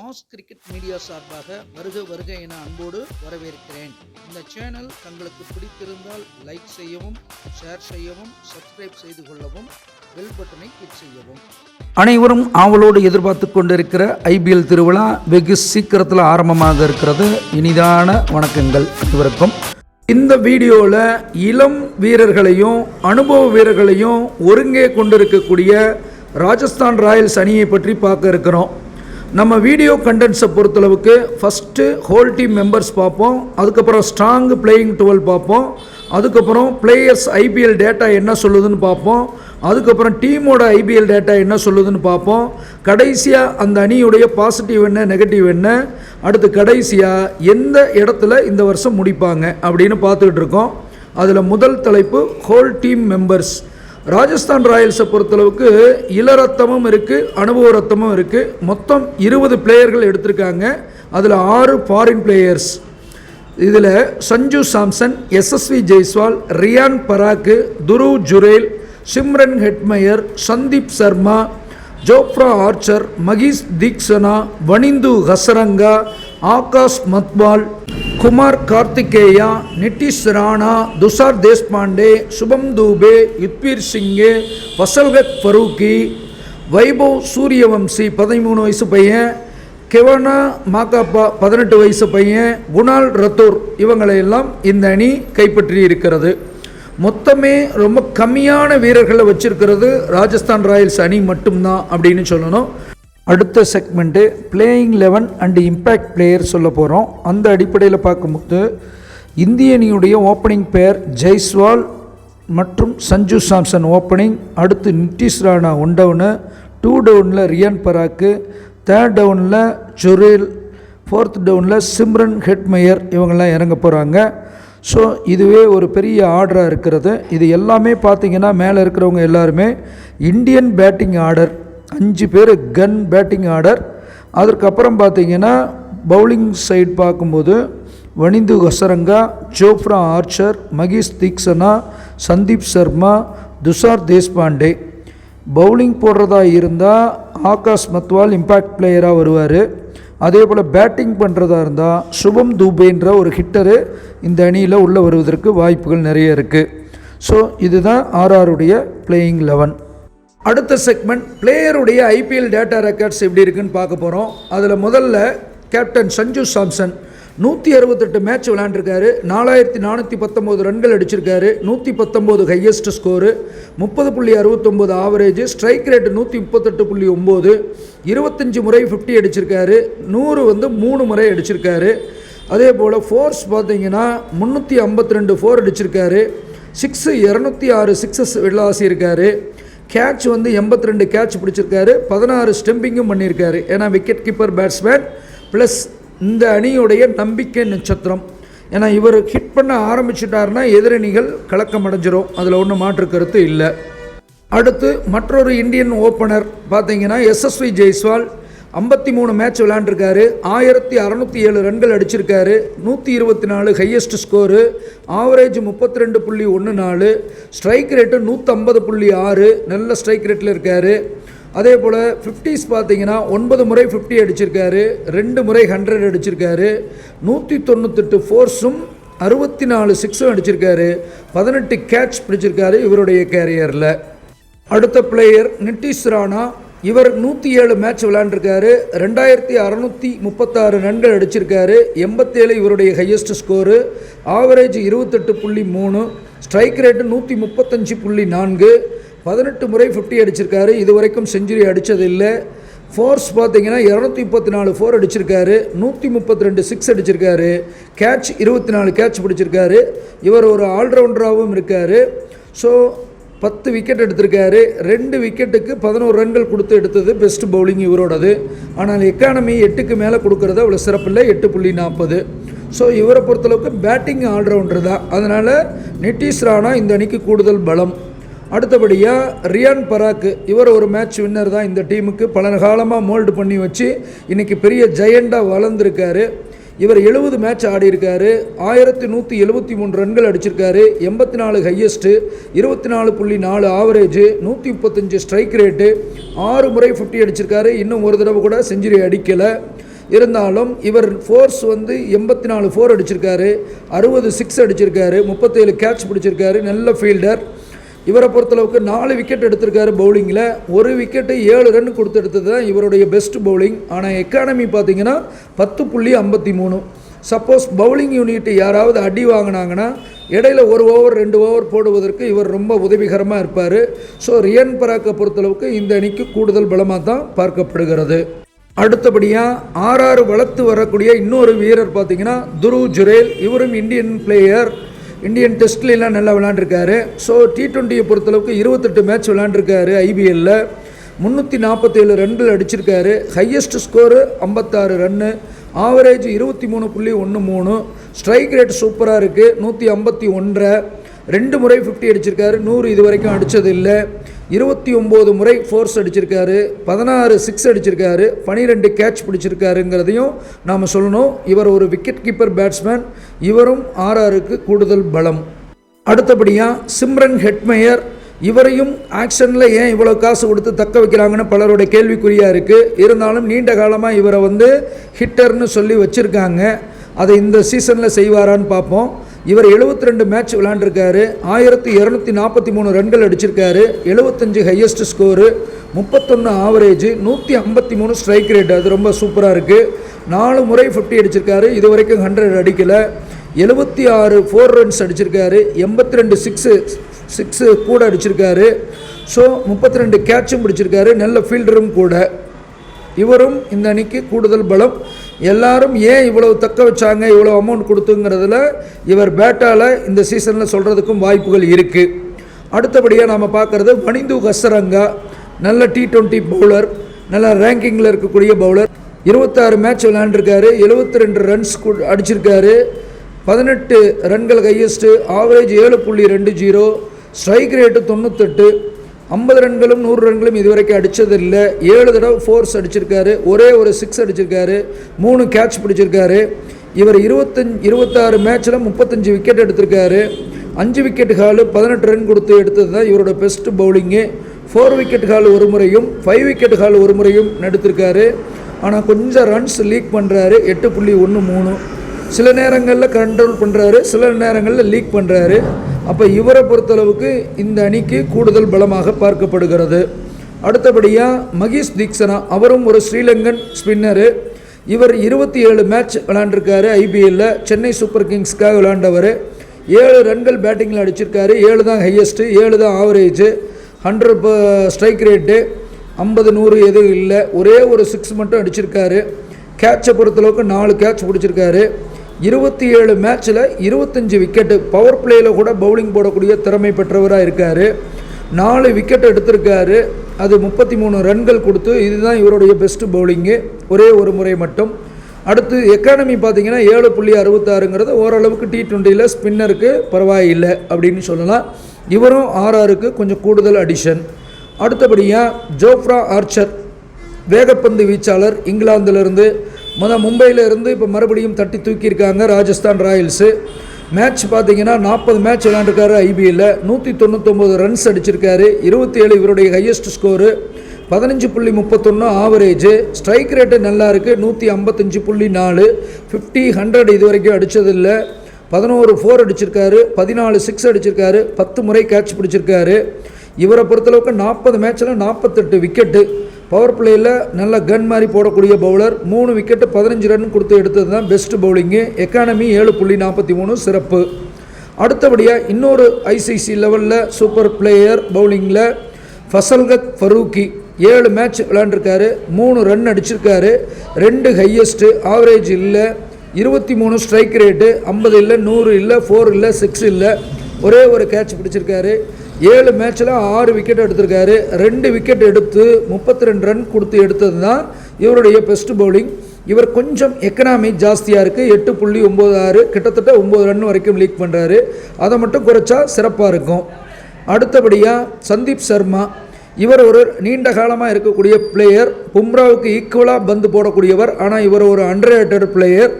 Mass cricket media சார்பாக வருக வருக என அன்போடு வரவேற்கிறேன். இந்த சேனல் தங்களுக்கு பிடித்திருந்தால் லைக் செய்யவும், ஷேர் செய்யவும், சப்ஸ்கிரைப் செய்து கொள்ளவும், பெல் பட்டனை கிளிக் செய்யவும். அனைவரும் ஆவலோடு எதிர்பார்த்து கொண்டிருக்கிற ஐபிஎல் திருவிழா வெகு சீக்கிரத்தில் ஆரம்பமாக இருக்கிறது. இனிதான வணக்கங்கள் அனைவருக்கும். இந்த வீடியோவில் இளம் வீரர்களையும் அனுபவ வீரர்களையும் ஒருங்கே கொண்டிருக்கக்கூடிய ராஜஸ்தான் ராயல்ஸ் அணியை பற்றி பார்க்க இருக்கிறோம். நம்ம வீடியோ கண்டென்ட்ஸை பொறுத்தளவுக்கு ஃபஸ்ட்டு ஹோல் டீம் மெம்பர்ஸ் பார்ப்போம், அதுக்கப்புறம் ஸ்ட்ராங் பிளேயிங் 12 பார்ப்போம், அதுக்கப்புறம் பிளேயர்ஸ் ஐபிஎல் டேட்டா என்ன சொல்லுதுன்னு பார்ப்போம், அதுக்கப்புறம் டீமோட ஐபிஎல் டேட்டா என்ன சொல்லுதுன்னு பார்ப்போம், கடைசியாக அந்த அணியுடைய பாசிட்டிவ் என்ன நெகட்டிவ் என்ன, அடுத்து கடைசியாக எந்த இடத்துல இந்த வருஷம் முடிப்பாங்க அப்படின்னு பார்த்துக்கிட்டு இருக்கோம். அதில் முதல் தலைப்பு ஹோல் டீம் மெம்பர்ஸ். ராஜஸ்தான் ராயல்ஸை பொறுத்தளவுக்கு இளரத்தமும் இருக்குது, அனுபவ ரத்தமும் இருக்குது. மொத்தம் 20 பிளேயர்கள் எடுத்திருக்காங்க. அதில் 6 ஃபாரின் பிளேயர்ஸ். இதில் சஞ்சு சாம்சன், எஸ்எஸ்வி Jaiswal, Riyan Parag, Dhruv Jurel, Shimron Hetmyer, Sandeep Sharma, Jofra Archer, Maheesh Theekshana, Wanindu Hasaranga, Akash Madhwal, Kumar Kartikeya, Nitish Rana, Tushar Deshpande, Shubham Dubey, Yudhvir சிங்கே, வசல்கத் ஃபரூக்கி, வைபவ் சூரியவம்சி 13 வயசு பையன், கெவனா மாகாப்பா 18 வயசு பையன், குணால் ரத்தோர், இவங்களையெல்லாம் இந்த அணி கைப்பற்றி இருக்கிறது. மொத்தமே ரொம்ப கம்மியான வீரர்களை வச்சிருக்கிறது ராஜஸ்தான் ராயல்ஸ் அணி மட்டும்தான் அப்படின்னு சொல்லணும். அடுத்த segment playing 11 and impact player சொல்ல போகிறோம். அந்த அடிப்படையில் பார்க்கும்போது இந்திய அணியுடைய ஓப்பனிங் பேர் ஜெய்ஸ்வால் மற்றும் சஞ்சு சாம்சன் ஓப்பனிங், அடுத்து நிட்டிஷ் ராணா 1 டவுனு, 2 டவுனில் ரியான் பராக்கு, 3rd டவுனில் ஜுரேல், 4th டவுனில் சிம்ரன் ஹெட்மயர், இவங்கெல்லாம் இறங்க போகிறாங்க. ஸோ இதுவே ஒரு பெரிய ஆர்டராக இருக்கிறது. இது எல்லாமே பார்த்திங்கன்னா மேலே இருக்கிறவங்க எல்லாருமே இந்தியன் பேட்டிங் ஆர்டர், 5 பேர் கன் பேட்டிங் ஆர்டர். அதற்கப்புறம் பார்த்திங்கன்னா பவுலிங் சைடு பார்க்கும்போது Wanindu Hasaranga, Jofra Archer, Maheesh Theekshana, Sandeep Sharma, Tushar Deshpande. Bowling போடுறதா இருந்தால் ஆகாஷ் மத்வால் இம்பேக்ட் பிளேயராக வருவார். அதே போல் பேட்டிங் பண்ணுறதா இருந்தால் சுபம் தூபேன்ற ஒரு ஹிட்டரு இந்த அணியில் உள்ளே வருவதற்கு வாய்ப்புகள் நிறைய இருக்குது. ஸோ இதுதான் ஆர்ஆருடைய பிளேயிங் 11. அடுத்த செக்மெண்ட் பிளேயருடைய ஐபிஎல் டேட்டா ரெக்கார்ட்ஸ் எப்படி இருக்குன்னு பார்க்க போகிறோம். அதில் முதல்ல கேப்டன் சஞ்சு சாம்சன் 168 மேட்ச் விளையாண்டுருக்காரு, 4419 ரன்கள் அடிச்சிருக்காரு, 119 highest score, 30.69 average, strike rate 138.9, 25 முறை 50 அடிச்சிருக்காரு, 100 3 முறை அடிச்சிருக்காரு. அதே போல் ஃபோர்ஸ் பார்த்தீங்கன்னா 352 ஃபோர் அடிச்சிருக்காரு, 206 சிக்ஸஸ் விளாசியிருக்காரு, கேட்ச் 82 கேட்ச் பிடிச்சிருக்காரு, 16 ஸ்டெம்பிங்கும் பண்ணியிருக்காரு. ஏன்னா விக்கெட் கீப்பர் பேட்ஸ்மேன் ப்ளஸ் இந்த அணியுடைய நம்பிக்கை நட்சத்திரம். ஏன்னா இவர் ஹிட் பண்ண ஆரம்பிச்சிட்டாருன்னா எதிரணிகள் கலக்கம் அடைஞ்சிரும், அதில் ஒன்றும் மாற்று கருத்து இல்லை. அடுத்து மற்றொரு இந்தியன் ஓப்பனர் பார்த்தீங்கன்னா எஸ்எஸ்வி ஜெய்ஸ்வால் 53 மேட்ச் விளையாண்டுருக்காரு, 1607 ரன்கள் அடிச்சிருக்காரு, 124 highest score, average 32.14, strike rate 150.6, நல்ல ஸ்ட்ரைக் ரேட்டில் இருக்கார். அதே போல் 50s பார்த்தீங்கன்னா 9 முறை 50 அடிச்சிருக்காரு, 2 முறை 100 அடிச்சிருக்காரு, 198 ஃபோர்ஸும் 64 சிக்ஸும் அடிச்சிருக்காரு, 18 கேட்ச் பிடிச்சிருக்காரு இவருடைய கேரியரில். அடுத்த பிளேயர் நிட்டிஷ் ராணா. இவர் 107 மேட்ச் விளையாண்டுருக்காரு, 2636 ரன்கள் அடிச்சிருக்காரு, 87 இவருடைய highest score, average 28.3, strike rate 135.4, 18 முறை 50 அடிச்சிருக்காரு, இது வரைக்கும் செஞ்சுரி அடித்ததில்லை. ஃபோர்ஸ் பார்த்தீங்கன்னா 234 ஃபோர் அடிச்சிருக்காரு, 132 சிக்ஸ் அடிச்சிருக்காரு, கேட்ச் 24 கேட்ச் பிடிச்சிருக்காரு. இவர் ஒரு ஆல்ரவுண்டராகவும் இருக்கார். ஸோ 10 விக்கெட் எடுத்திருக்காரு, 2 விக்கெட்டுக்கு 11 ரன்கள் கொடுத்து எடுத்தது பெஸ்ட் பவுலிங் இவரோடது. ஆனால் எக்கானமி 8க்கு மேலே கொடுக்கறது அவ்வளோ சிறப்பில்லை, 8.40. ஸோ இவரை பொறுத்தளவுக்கு பேட்டிங் ஆல்ரவுண்டர் தான். அதனால் நிட்டிஷ் ராணா இந்த அணிக்கு கூடுதல் பலம். அடுத்தபடியாக ரியான் பராக்கு, இவர் ஒரு மேட்ச் வின்னர் தான் இந்த டீமுக்கு, பல காலமாக மோல்டு பண்ணி வச்சு இன்றைக்கி பெரிய ஜெயண்டாக வளர்ந்துருக்காரு. இவர் 70 மேட்ச் ஆடியிருக்காரு, 1173 ரன்கள் அடிச்சிருக்காரு, 84 ஹையஸ்ட்டு, 24.4 ஆவரேஜ், 135 ஸ்ட்ரைக் ரேட்டு, 6 முறை 50 அடிச்சிருக்காரு. இன்னும் ஒரு தடவை கூட செஞ்சுரி அடிக்கலை. இருந்தாலும் இவர் ஃபோர்ஸ் வந்து 84 4 அடிச்சிருக்காரு, 60 6 அடிச்சிருக்காரு, 37 கேட்ச் பிடிச்சிருக்காரு. நல்ல ஃபீல்டர். இவரை பொறுத்தளவுக்கு 4 விக்கெட் எடுத்திருக்காரு பவுலிங்கில். ஒரு விக்கெட்டு 7 ரன் கொடுத்து எடுத்தது தான் இவருடைய பெஸ்ட் பவுலிங். ஆனால் எக்கானமி பார்த்தீங்கன்னா 10.53. சப்போஸ் பவுலிங் யூனிட் யாராவது அடி வாங்கினாங்கன்னா இடையில 1 ஓவர் 2 ஓவர் போடுவதற்கு இவர் ரொம்ப உதவிகரமாக இருப்பார். ஸோ ரியன் பராக்கை பொறுத்தளவுக்கு இந்த அணிக்கு கூடுதல் பலமாக தான் பார்க்கப்படுகிறது. அடுத்தபடியாக RR வளர்த்து வரக்கூடிய இன்னொரு வீரர் பார்த்தீங்கன்னா துருவ் ஜுரேல். இவரும் இந்தியன் பிளேயர். இந்தியன் டெஸ்ட்லாம் நல்லா விளையாண்டுருக்காரு. ஸோ T20 பொறுத்தளவுக்கு 28 மேட்ச் விளையாண்டுருக்காரு. IBLல 347 ரன்கள் அடிச்சிருக்காரு. Highest score 56 run. Average 23.13. Strike rate சூப்பராக இருக்குது, 151. 2 முறை 50 அடிச்சிருக்காரு. 100 இது வரைக்கும் அடித்தது இல்லை. 29 முறை ஃபோர்ஸ் அடிச்சிருக்காரு. 16 6 அடிச்சிருக்காரு. 12 கேட்ச் பிடிச்சிருக்காருங்கிறதையும் நாம் சொல்லணும். இவர் ஒரு விக்கெட் கீப்பர் பேட்ஸ்மேன். இவரும் RRக்கு கூடுதல் பலம். அடுத்தபடியாக சிம்ரன் ஹெட்மேயர். இவரையும் ஆக்ஷனில் ஏன் இவ்வளோ காசு கொடுத்து தக்க வைக்கிறாங்கன்னு பலருடைய கேள்விக்குறியாக இருக்குது. இருந்தாலும் நீண்ட காலமாக இவரை வந்து ஹிட்டர்னு சொல்லி வச்சுருக்காங்க. அதை இந்த சீசனில் செய்வாரான்னு பார்ப்போம். இவர் 72 மேட்ச் விளையாண்டுருக்காரு. 1243 ரன்கள் அடிச்சிருக்காரு. 75 highest score, 31 average, 153 strike rate. அது ரொம்ப சூப்பராக இருக்குது. 4 முறை 50 அடிச்சிருக்காரு. இது வரைக்கும் 100 அடிக்கலை. 76 4 ரன்ஸ் அடிச்சிருக்காரு. 82 6 கூட அடிச்சிருக்காரு. ஸோ 32 கேட்சும் பிடிச்சிருக்காரு. நல்ல ஃபீல்டரும் கூட. இவரும் இந்த அணிக்கு கூடுதல் பலம். எல்லாரும் ஏன் இவ்வளவு தக்க வச்சாங்க, இவ்வளோ அமௌண்ட் கொடுத்துங்கிறதுல இவர் பேட்டால் இந்த சீசனில் சொல்கிறதுக்கும் வாய்ப்புகள் இருக்குது. அடுத்தபடியாக நாம் பார்க்குறது வனிந்து ஹசரங்கா. நல்ல T20 பவுலர், நல்ல ரேங்கிங்கில் இருக்கக்கூடிய பவுலர். 26 மேட்ச் விளையாண்டுருக்காரு. 72 ரன்ஸ் அடிச்சிருக்காரு. 18 ரன்கள் ஹையஸ்ட்டு. ஆவரேஜ் 7.20. Strike rate 98. 50 ரன்களும் 100 ரன்களும் இதுவரைக்கும் அடித்ததில்லை. 7 தடவை ஃபோர்ஸ் அடிச்சிருக்காரு. ஒரே ஒரு 6 அடிச்சிருக்காரு. 3 கேட்ச் பிடிச்சிருக்காரு. இவர் 26 மேட்ச்சில் 35 விக்கெட் எடுத்திருக்காரு. 5 விக்கெட் ஹாலு 18 ரன் கொடுத்து எடுத்தது தான் இவரோட பெஸ்ட் பவுலிங்கு. 4 விக்கெட் ஹால் ஒரு முறையும் 5 விக்கெட் ஹால் ஒரு முறையும் எடுத்திருக்காரு. ஆனால் கொஞ்சம் ரன்ஸ் லீக் பண்ணுறாரு. 8.13. சில நேரங்களில் கண்ட்ரோல் பண்ணுறாரு, சில நேரங்களில் லீக் பண்ணுறாரு. அப்போ இவரை பொறுத்தளவுக்கு இந்த அணிக்கு கூடுதல் பலமாக பார்க்கப்படுகிறது. அடுத்தபடியாக மகேஷ் தீக்ஷனா. அவரும் ஒரு ஸ்ரீலங்கன் ஸ்பின்னரு. இவர் 27 மேட்ச் விளையாண்டுருக்காரு. IBLல சென்னை சூப்பர் கிங்ஸ்க்காக விளையாண்டவர். 7 ரன்கள் பேட்டிங்கில் அடிச்சிருக்காரு. 7 தான் ஹையஸ்ட்டு, 7 தான் ஆவரேஜ். 100 strike rate. 50 100 எதுவும் இல்லை. ஒரே ஒரு 6 மட்டும் அடிச்சிருக்காரு. கேட்சை பொறுத்தளவுக்கு 4 கேட்ச் பிடிச்சிருக்காரு. 27 மேட்ச்சில் 25 விக்கெட்டு. பவர் பிளேயில் கூட பவுலிங் போடக்கூடிய திறமை பெற்றவராக இருக்கார். 4 விக்கெட் எடுத்திருக்காரு. அது 33 ரன்கள் கொடுத்து. இதுதான் இவருடைய பெஸ்ட்டு பவுலிங்கு. ஒரே ஒரு முறை மட்டும். அடுத்து எக்கானமி பார்த்தீங்கன்னா 7.66ங்கிறது ஓரளவுக்கு T20யில் ஸ்பின்னருக்கு பரவாயில்லை அப்படின்னு சொல்லலாம். இவரும் RRக்கு கொஞ்சம் கூடுதல் அடிஷன். அடுத்தபடியாக ஜோஃப்ரா ஆர்ச்சர். வேகப்பந்து வீச்சாளர். இங்கிலாந்திலிருந்து மும்பையில் இருந்து இப்போ மறுபடியும் தட்டி தூக்கியிருக்காங்க ராஜஸ்தான் ராயல்ஸு. மேட்ச் பார்த்தீங்கன்னா 40 மேட்ச் விளையாண்டுருக்காரு. IBLல 199 ரன்ஸ் அடிச்சிருக்காரு. 27 இவருடைய highest score. 15.31 average. Strike rate நல்லா இருக்குது, 155.4. 50 100 இது வரைக்கும் அடித்ததில்லை. 11 4 அடிச்சிருக்காரு. 14 6 அடிச்சிருக்காரு. 10 முறை கேட்ச் பிடிச்சிருக்காரு. இவரை பொறுத்தளவுக்கு 40 மேட்ச்சில் 48 விக்கெட்டு. பவர் பிளேயில் நல்ல கன் மாதிரி போடக்கூடிய பவுலர். 3 விக்கெட்டு 15 ரன் கொடுத்து எடுத்தது தான் பெஸ்ட் பவுலிங்கு. எக்கானமி 7.43 சிறப்பு. அடுத்தபடியாக இன்னொரு ICC லெவலில் சூப்பர் பிளேயர் பவுலிங்கில் ஃபசல்கத் ஃபரூக்கி. 7 மேட்ச் விளையாண்டுருக்காரு. 3 ரன் அடிச்சிருக்காரு. 2 ஹையஸ்ட்டு. ஆவரேஜ் இல்லை. 23 ஸ்ட்ரைக் ரேட்டு. 50 இல்லை, 100 இல்லை, 4 இல்லை, 6 இல்லை. ஒரே ஒரு கேட்ச் பிடிச்சிருக்காரு. 7 மேட்ச்சில் 6 விக்கெட் எடுத்திருக்காரு. 2 விக்கெட் எடுத்து 32 ரன் கொடுத்து எடுத்தது தான் இவருடைய பெஸ்ட் பவுலிங். இவர் கொஞ்சம் எக்கனாமி ஜாஸ்தியாக இருக்குது. 8.96. கிட்டத்தட்ட 9 ரன் வரைக்கும் லீக் பண்ணுறாரு. அதை மட்டும் குறைச்சா சிறப்பாக இருக்கும். அடுத்தபடியாக சந்தீப் சர்மா. இவர் ஒரு நீண்ட காலமாக இருக்கக்கூடிய பிளேயர். பும்ராவுக்கு ஈக்குவலாக பந்து போடக்கூடியவர். ஆனால் இவர் ஒரு அண்டர்ரேட்டட் பிளேயர்.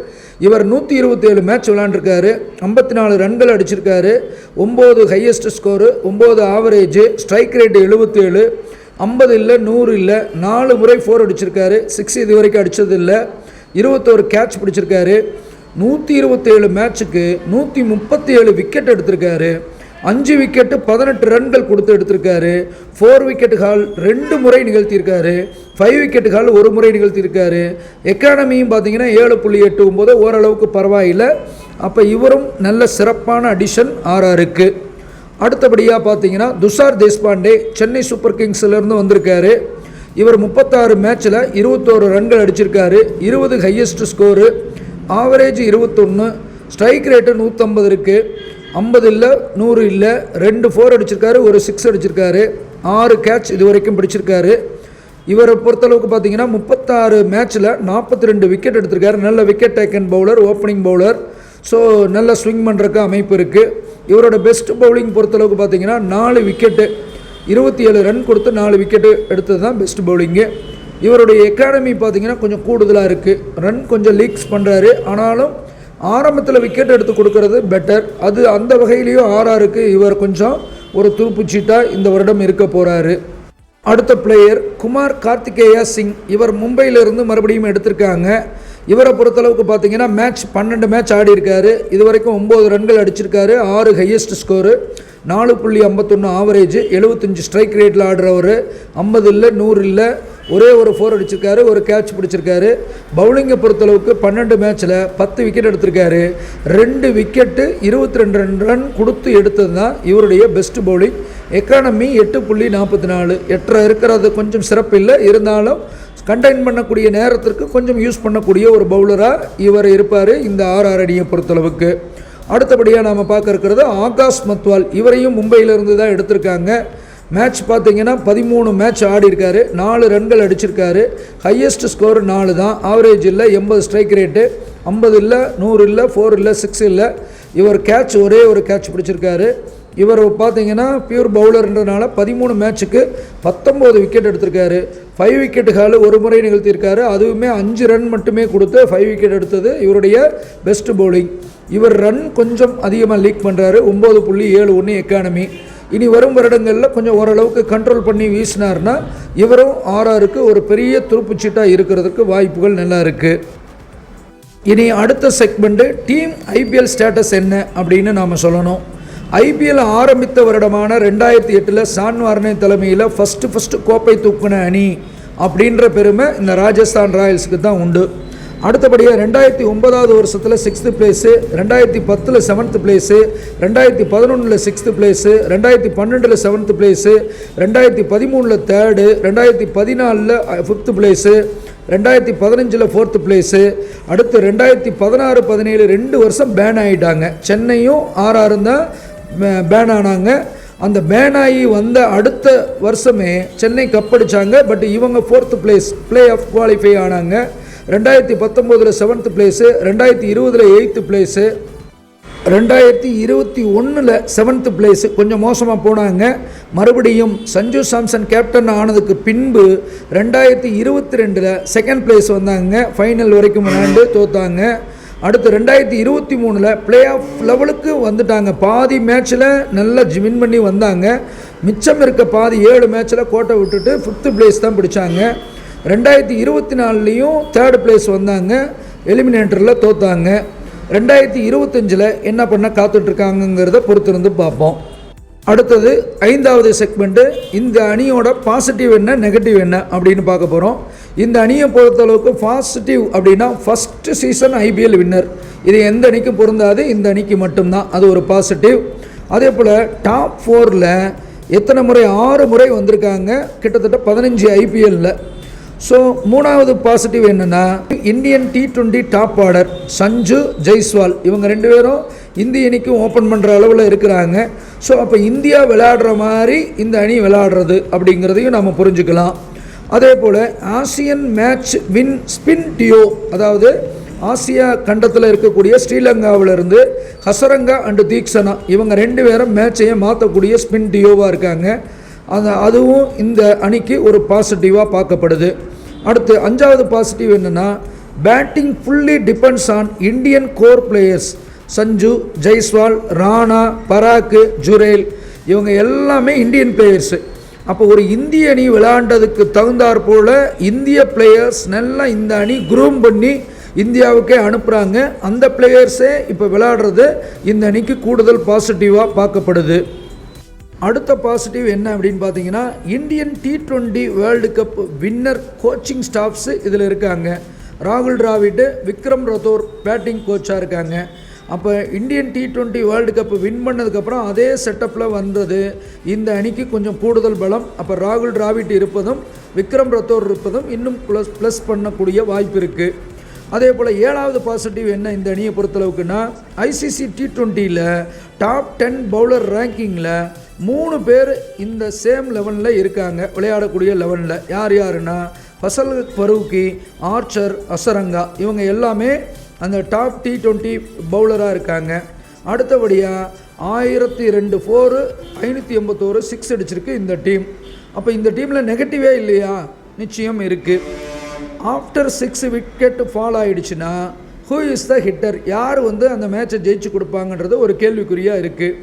இவர் 127 மேட்ச் விளையாண்டுருக்காரு. 54 ரன்கள் அடிச்சிருக்காரு. 9 highest score. 9 average. Strike rate 77. 50 இல்லை, 100 இல்லை. 4 முறை 4 அடிச்சிருக்காரு. 6 இது வரைக்கும் அடித்தது இல்லை. 21 கேட்ச் பிடிச்சிருக்காரு. 127 மேட்சுக்கு 137 விக்கெட் எடுத்திருக்காரு. 5 விக்கெட்டு 18 ரன்கள் கொடுத்து எடுத்திருக்காரு. 4 விக்கெட் ஹால் 2 முறை நிகழ்த்தியிருக்காரு. 5 விக்கெட் ஹால் 1 முறை நிகழ்த்தியிருக்காரு. எக்கானமியும் பார்த்தீங்கன்னா 7.89 ஓரளவுக்கு பரவாயில்லை. அப்போ இவரும் நல்ல சிறப்பான அடிஷன் ஆர்ஆருக்கு. அடுத்தபடியாக பார்த்தீங்கன்னா துஷார் தேஷ்பாண்டே சென்னை சூப்பர் கிங்ஸ்லேருந்து வந்திருக்காரு. இவர் 36 மேட்ச்சில் 21 ரன்கள் அடிச்சிருக்காரு. 20 highest score, average 21, strike rate 150 இருக்குது. 50 இல்லை, 100 இல்லை, 2 4 அடிச்சிருக்காரு, 1 6 அடிச்சிருக்காரு. 6 கேட்ச் இது வரைக்கும் பிடிச்சிருக்காரு. இவரை பொறுத்தளவுக்கு பார்த்தீங்கன்னா 36 மேட்ச்சில் 42 விக்கெட் எடுத்திருக்காரு. நல்ல wicket taken bowler, opening bowler. So நல்ல ஸ்விங் பண்ணுறக்கு அமைப்பு இருக்குது. இவரோட பெஸ்ட் பவுலிங் பொறுத்தளவுக்கு பார்த்தீங்கன்னா 4 விக்கெட்டு 27 ரன் கொடுத்து 4 விக்கெட்டு எடுத்தது தான் பெஸ்ட் பவுலிங்கு. இவருடைய எக்கானமி பார்த்தீங்கன்னா கொஞ்சம் கூடுதலாக இருக்குது. ரன் கொஞ்சம் லீக்ஸ் பண்ணுறாரு. ஆனாலும் ஆரம்பத்தில் விக்கெட் எடுத்து கொடுக்கறது பெட்டர். அது அந்த வகையிலையும் ஆர்ஆருக்கு இவர் கொஞ்சம் ஒரு துருப்புச்சீட்டாக இந்த வருடம் இருக்க போகிறாரு. அடுத்த பிளேயர் குமார் கார்த்திகேயா சிங். இவர் மும்பையிலிருந்து மறுபடியும் எடுத்திருக்காங்க. இவரை பொறுத்தளவுக்கு பார்த்தீங்கன்னா 12 மேட்ச் ஆடி இருக்காரு. இது வரைக்கும் 9 ரன்கள் அடிச்சிருக்காரு. 6 ஹையஸ்ட் ஸ்கோரு, 4.51 ஆவரேஜ், 75 ஸ்ட்ரைக் ரேட்டில் ஆடுறவர். 50 இல்லை, 100 இல்லை, ஒரே ஒரு 4 அடிச்சிருக்காரு, ஒரு கேட்ச் பிடிச்சிருக்காரு. பவுலிங்கை பொறுத்தளவுக்கு 12 மேட்ச்சில் 10 விக்கெட் எடுத்திருக்காரு. 2 விக்கெட்டு 22 ரன் கொடுத்து எடுத்தது தான் இவருடைய பெஸ்ட் பவுலிங். எக்கானமி 8.44. 8 இருக்கிறது கொஞ்சம் சிறப்பு இல்லை, இருந்தாலும் கண்டெயின் பண்ணக்கூடிய நேரத்திற்கு கொஞ்சம் யூஸ் பண்ணக்கூடிய ஒரு பவுலராக இவர் இருப்பார் இந்த ஆர்ஆர் அணியை பொறுத்தளவுக்கு. அடுத்தபடியாக நாம் பார்க்க இருக்கிறது ஆகாஷ் மத்வால். இவரையும் மும்பையிலிருந்து தான் எடுத்திருக்காங்க. மேட்ச் பார்த்தீங்கன்னா 13 மேட்ச் ஆடி இருக்காரு. 4 ரன்கள் அடிச்சிருக்காரு. ஹையஸ்ட் ஸ்கோர் 4 தான். ஆவரேஜ் இல்லை, 80 ஸ்ட்ரைக் ரேட்டு, 50 இல்லை, 100 இல்லை, 4 இல்லை, 6 இல்லை. இவர் கேட்ச் ஒரே ஒரு கேட்ச் பிடிச்சிருக்காரு. இவர் பார்த்தீங்கன்னா பியூர் பவுலர்ன்றனால 13 மேட்சுக்கு 19 விக்கெட் எடுத்திருக்காரு. 5 விக்கெட் ஹால் 1 முறை நிகழ்த்தியிருக்காரு. அதுவுமே 5 ரன் மட்டுமே கொடுத்து 5 விக்கெட் எடுத்தது இவருடைய பெஸ்ட் பவுலிங். இவர் ரன் கொஞ்சம் அதிகமாக லீக் பண்ணுறாரு. 9.71 எக்கானமி. இனி வரும் வருடங்களில் கொஞ்சம் ஓரளவுக்கு கண்ட்ரோல் பண்ணி வீசினார்னா இவரும் ஆர்ஆருக்கு ஒரு பெரிய துருப்புச்சீட்டாக இருக்கிறதுக்கு வாய்ப்புகள் நல்லா இருக்குது. இனி அடுத்த செக்மெண்ட்டு டீம் ஐபிஎல் ஸ்டேட்டஸ் என்ன அப்படின்னு நாம் சொல்லணும். ஐபிஎல் ஆரம்பித்த வருடமான 2008 சான் வார்னே தலைமையில் ஃபஸ்ட்டு கோப்பை தூக்குன அணி அப்படின்ற பெருமை இந்த ராஜஸ்தான் ராயல்ஸுக்கு தான் உண்டு. அடுத்தபடியாக 2009 வருஷத்தில் 6th place, 2010 7th place, 2011 6th place, 2012 7th place, 2013 3rd, 2014 5th place, 2015 4th place. அடுத்து 2016 17 2 வருஷம் பேன் ஆகிட்டாங்க. சென்னையும் ஆர்ஆரும் தான் பேன் ஆனாங்க. அந்த பேன் ஆகி வந்த அடுத்த வருஷமே சென்னை கப் அடித்தாங்க. பட் இவங்க 4th place play off qualify ஆனாங்க. 2019 7th place, 2020 8th place, 2021 7th place. கொஞ்சம் மோசமாக போனாங்க. மறுபடியும் சஞ்சு சாம்சன் கேப்டன் ஆனதுக்கு பின்பு 2022 2nd பிளேஸ் வந்தாங்க. ஃபைனல் வரைக்கும் விளையாண்டு தோத்தாங்க. அடுத்து 2023 பிளே ஆஃப் லெவலுக்கு வந்துட்டாங்க. பாதி மேட்ச்சில் நல்லா வின் பண்ணி வந்தாங்க. மிச்சம் இருக்க பாதி 7 மேட்ச்சில் கோட்டை விட்டுட்டு 5th பிளேஸ் தான் பிடிச்சாங்க. 2024 3rd பிளேஸ் வந்தாங்க. எலிமினேட்டரில் தோத்தாங்க. 2025 என்ன பண்ண காத்துட்ருக்காங்கங்கிறத பொறுத்திருந்து பார்ப்போம். அடுத்தது 5வது செக்மெண்ட்டு இந்த அணியோட பாசிட்டிவ் என்ன நெகட்டிவ் என்ன அப்படின்னு பார்க்க போகிறோம். இந்த அணியை பொறுத்தளவுக்கு பாசிட்டிவ் அப்படின்னா ஃபஸ்ட்டு சீசன் ஐபிஎல் வின்னர். இது எந்த அணிக்கும் பொருந்தாது, இந்த அணிக்கு மட்டும்தான். அது ஒரு பாசிட்டிவ். அதே போல் டாப் 4ல் எத்தனை முறை 6 முறை வந்திருக்காங்க, கிட்டத்தட்ட 15 ஐபிஎல்லில். ஸோ 3வது பாசிட்டிவ் என்னென்னா Indian T20 top order Sanju Jaiswal இவங்க 2 பேரும் இந்திய அணிக்கும் ஓப்பன் பண்ணுற அளவில் இருக்கிறாங்க. ஸோ அப்போ இந்தியா விளையாடுற மாதிரி இந்த அணி விளையாடுறது அப்படிங்கிறதையும் நம்ம புரிஞ்சுக்கலாம். அதே போல் Asian match win spin duo, அதாவது ஆசியா கண்டத்தில் இருக்கக்கூடிய ஸ்ரீலங்காவிலிருந்து ஹசரங்கா அண்டு தீக்ஷனா இவங்க 2 பேரும் மேட்சையை மாற்றக்கூடிய ஸ்பின் டியோவாக இருக்காங்க. அதுவும் இந்த அணிக்கு ஒரு பாசிட்டிவாக பார்க்கப்படுது. அடுத்து 5வது பாசிட்டிவ் என்னென்னா batting fully depends on Indian core players. Sanju Jaiswal, Rana, Parag, Jurel இவங்க எல்லாமே இந்தியன் பிளேயர்ஸு. அப்போ ஒரு இந்திய அணி விளையாண்டதுக்கு தகுந்தாற் போல் இந்திய பிளேயர்ஸ் நல்லா இந்த அணி குரூம் பண்ணி இந்தியாவுக்கே அனுப்புகிறாங்க. அந்த பிளேயர்ஸே இப்போ விளையாடுறது இந்த அணிக்கு கூடுதல் பாசிட்டிவாக பார்க்கப்படுது. அடுத்த பாசிட்டிவ் என்ன அப்படின்னு பார்த்தீங்கன்னா, Indian T20 world cup winner coaching staffs இதில் இருக்காங்க. ராகுல் டிராவிட், விக்ரம் ரத்தோர் பேட்டிங் கோச்சாக இருக்காங்க. அப்போ Indian T20 world cup win பண்ணதுக்கப்புறம் அதே செட்டப்பில் வந்தது இந்த அணிக்கு கொஞ்சம் கூடுதல் பலம். அப்போ ராகுல் டிராவிட் இருப்பதும் விக்ரம் ரத்தோர் இருப்பதும் இன்னும் ப்ளஸ் பண்ணக்கூடிய வாய்ப்பு இருக்குது. அதே போல் 7வது பாசிட்டிவ் என்ன இந்த அணியை பொறுத்தளவுக்குன்னா, ICC T20யில் டாப் 10 பவுலர் ரேங்கிங்கில் 3 பேர் இந்த சேம் லெவனில் இருக்காங்க, விளையாடக்கூடிய லெவனில். யாருன்னா ஃபசல் ஃபரூக்கி, ஆர்ச்சர், அசரங்கா, இவங்க எல்லாமே அந்த டாப் T20 பவுலராக இருக்காங்க. அடுத்தபடியாக 1002 4, 581 6 அடிச்சிருக்கு இந்த டீம். அப்போ இந்த டீமில் நெகட்டிவே இல்லையா? நிச்சயம் இருக்குது. ஆஃப்டர் 6 விக்கெட் ஃபால் ஆகிடுச்சுன்னா ஹூ இஸ் த ஹிட்டர், யார் அந்த மேட்சை ஜெயிச்சு கொடுப்பாங்கன்றது ஒரு கேள்விக்குறியாக இருக்குது.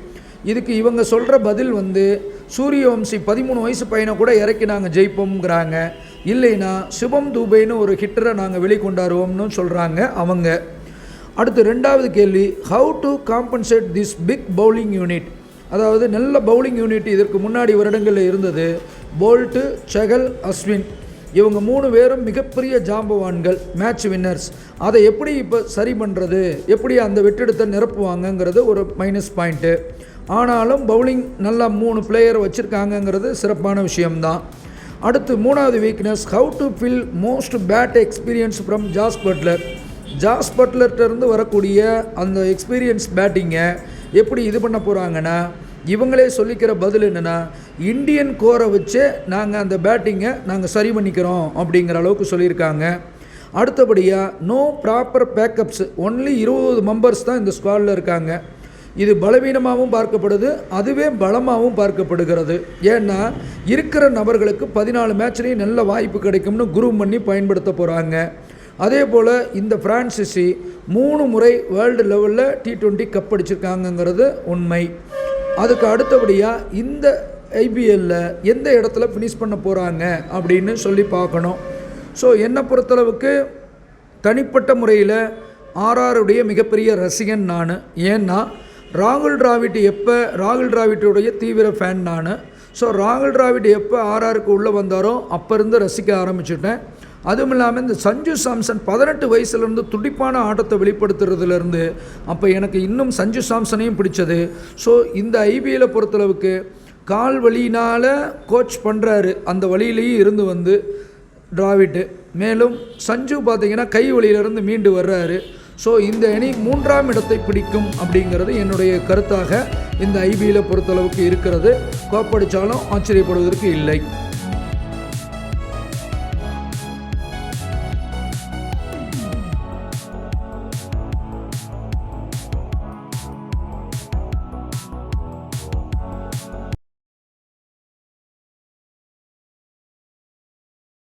இதுக்கு இவங்க சொல்கிற பதில் சூரியவம்சி 13 வயசு பையனை கூட இறக்கி நாங்கள் ஜெயிப்போம்ங்கிறாங்க. இல்லைன்னா சிவம் தூபைன்னு ஒரு ஹிட்டரை நாங்கள் வெளிக்கொண்டாருவோம்னு சொல்கிறாங்க அவங்க. அடுத்து 2வது கேள்வி, how to compensate this big bowling unit. அதாவது நல்ல பவுலிங் யூனிட் இதற்கு முன்னாடி வருடங்களில் இருந்தது. போல்ட்டு, செகல், அஸ்வின், இவங்க 3 பேரும் மிகப்பெரிய ஜாம்பவான்கள், மேட்ச் வின்னர்ஸ். அதை எப்படி இப்போ சரி பண்ணுறது, எப்படி அந்த வெற்றிடத்தை நிரப்புவாங்கங்கிறது ஒரு மைனஸ் பாயிண்ட்டு. ஆனாலும் பவுலிங் நல்லா 3 பிளேயர் வச்சுருக்காங்கங்கிறது சிறப்பான விஷயம்தான். அடுத்து 3வது weakness, how to fill most bat experience from Jos Buttler. Jos பட்லர்கிட்டருந்து வரக்கூடிய அந்த எக்ஸ்பீரியன்ஸ் பேட்டிங்கை எப்படி இது பண்ண போகிறாங்கன்னா, இவங்களே சொல்லிக்கிற பதில் என்னென்னா, இந்தியன் கோரை வச்சு நாங்கள் அந்த பேட்டிங்கை நாங்கள் சரி பண்ணிக்கிறோம் அப்படிங்கிற அளவுக்கு சொல்லியிருக்காங்க. அடுத்தபடியாக no proper backups, only 20 members தான் இந்த ஸ்குவாடில் இருக்காங்க. இது பலவீனமாகவும் பார்க்கப்படுது, அதுவே பலமாகவும் பார்க்கப்படுகிறது. ஏன்னா இருக்கிற நபர்களுக்கு 14 மேட்ச்லேயும் நல்ல வாய்ப்பு கிடைக்கும்னு குரூம் பண்ணி பயன்படுத்த போகிறாங்க. அதே போல் இந்த பிரான்சிசி 3 முறை வேர்ல்டு லெவலில் T20 கப் அடிச்சிருக்காங்கங்கிறது உண்மை. அதுக்கு அடுத்தபடியாக இந்த ஐபிஎல்லில் எந்த இடத்துல ஃபினிஷ் பண்ண போகிறாங்க அப்படின்னு சொல்லி பார்க்கணும். ஸோ என்னை பொறுத்தளவுக்கு தனிப்பட்ட முறையில் ஆர்ஆருடைய மிகப்பெரிய ரசிகன் நான். ஏன்னா ராகுல் டிராவிட்டுடைய தீவிர ஃபேன் நான். ஸோ ராகுல் டிராவிட் எப்போ ஆர்ஆருக்கு உள்ளே வந்தாரோ அப்போ இருந்து ரசிக்க ஆரம்பிச்சுட்டேன். அதுவும் இல்லாமல் இந்த சஞ்சு சாம்சன் 18 வயசுலேருந்து துடிப்பான ஆட்டத்தை வெளிப்படுத்துறதுலேருந்து அப்போ எனக்கு இன்னும் சஞ்சு சாம்சனையும் பிடிச்சது. ஸோ இந்த ஐபிஎல்லை பொறுத்தளவுக்கு கால் வலியினால் கோச் பண்ணுறாரு, அந்த வழியிலேயும் இருந்து டிராவிட்டு. மேலும் சஞ்சு பார்த்திங்கன்னா கை வலியிலிருந்து மீண்டு வர்றாரு. ஸோ இந்த அணி 3ஆம் இடத்தை பிடிக்கும் அப்படிங்கிறது என்னுடைய கருத்தாக இந்த ஐபிஎல்லை பொறுத்தளவுக்கு இருக்கிறது. கோப்படித்தாலும் ஆச்சரியப்படுவதற்கு இல்லை.